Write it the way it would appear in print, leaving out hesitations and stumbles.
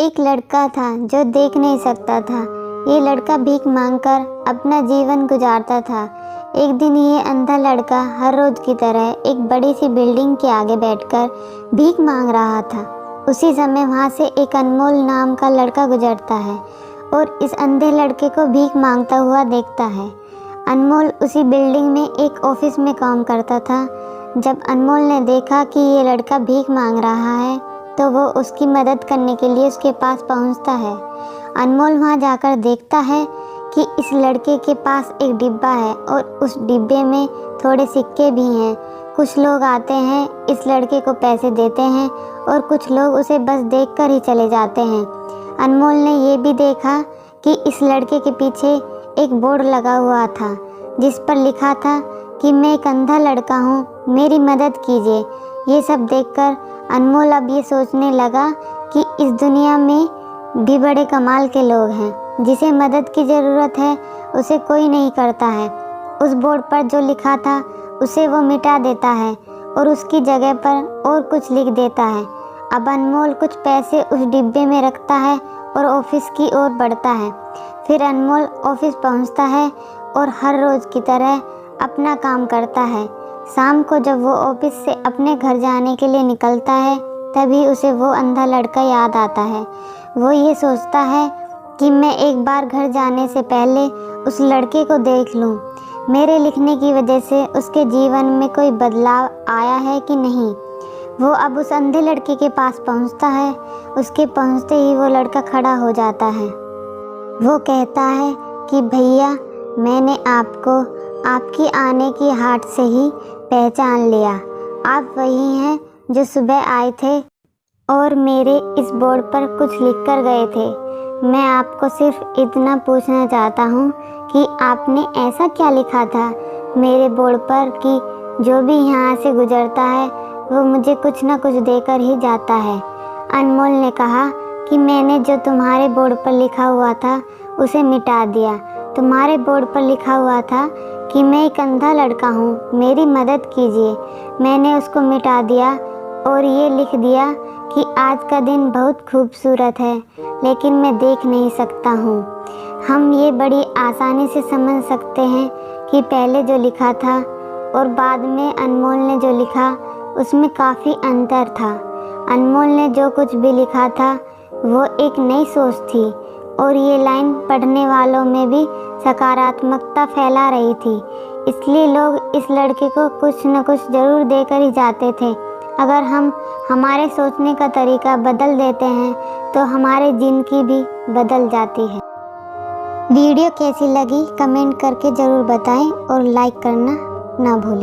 एक लड़का था जो देख नहीं सकता था। ये लड़का भीख मांगकर अपना जीवन गुजारता था। एक दिन ये अंधा लड़का हर रोज की तरह एक बड़ी सी बिल्डिंग के आगे बैठकर भीख मांग रहा था। उसी समय वहाँ से एक अनमोल नाम का लड़का गुजरता है और इस अंधे लड़के को भीख मांगता हुआ देखता है। अनमोल उसी बिल्डिंग में एक ऑफिस में काम करता था। जब अनमोल ने देखा कि ये लड़का भीख मांग रहा है तो वो उसकी मदद करने के लिए उसके पास पहुंचता है। अनमोल वहां जाकर देखता है कि इस लड़के के पास एक डिब्बा है और उस डिब्बे में थोड़े सिक्के भी हैं। कुछ लोग आते हैं, इस लड़के को पैसे देते हैं और कुछ लोग उसे बस देखकर ही चले जाते हैं। अनमोल ने ये भी देखा कि इस लड़के के पीछे एक बोर्ड लगा हुआ था जिस पर लिखा था कि मैं एक अंधा लड़का हूँ, मेरी मदद कीजिए। ये सब देखकर अनमोल अब ये सोचने लगा कि इस दुनिया में भी बड़े कमाल के लोग हैं। जिसे मदद की ज़रूरत है उसे कोई नहीं करता है। उस बोर्ड पर जो लिखा था उसे वो मिटा देता है और उसकी जगह पर और कुछ लिख देता है। अब अनमोल कुछ पैसे उस डिब्बे में रखता है और ऑफिस की ओर बढ़ता है। फिर अनमोल ऑफिस पहुंचता है और हर रोज़ की तरह अपना काम करता है। शाम को जब वो ऑफिस से अपने घर जाने के लिए निकलता है तभी उसे वो अंधा लड़का याद आता है। वो ये सोचता है कि मैं एक बार घर जाने से पहले उस लड़के को देख लूं। मेरे लिखने की वजह से उसके जीवन में कोई बदलाव आया है कि नहीं। वो अब उस अंधे लड़के के पास पहुंचता है। उसके पहुंचते ही वो लड़का खड़ा हो जाता है। वो कहता है कि भैया, मैंने आपको आपकी आने की हाट से ही पहचान लिया। आप वही हैं जो सुबह आए थे और मेरे इस बोर्ड पर कुछ लिख कर गए थे। मैं आपको सिर्फ इतना पूछना चाहता हूँ कि आपने ऐसा क्या लिखा था मेरे बोर्ड पर कि जो भी यहाँ से गुजरता है वो मुझे कुछ ना कुछ देकर ही जाता है। अनमोल ने कहा कि मैंने जो तुम्हारे बोर्ड पर लिखा हुआ था उसे मिटा दिया। तुम्हारे बोर्ड पर लिखा हुआ था कि मैं एक अंधा लड़का हूँ, मेरी मदद कीजिए। मैंने उसको मिटा दिया और ये लिख दिया कि आज का दिन बहुत खूबसूरत है लेकिन मैं देख नहीं सकता हूँ। हम ये बड़ी आसानी से समझ सकते हैं कि पहले जो लिखा था और बाद में अनमोल ने जो लिखा उसमें काफ़ी अंतर था। अनमोल ने जो कुछ भी लिखा था वो एक नई सोच थी और ये लाइन पढ़ने वालों में भी सकारात्मकता फैला रही थी। इसलिए लोग इस लड़के को कुछ न कुछ ज़रूर देकर ही जाते थे। अगर हम हमारे सोचने का तरीका बदल देते हैं तो हमारी ज़िंदगी भी बदल जाती है। वीडियो कैसी लगी कमेंट करके ज़रूर बताएं और लाइक करना ना भूलें।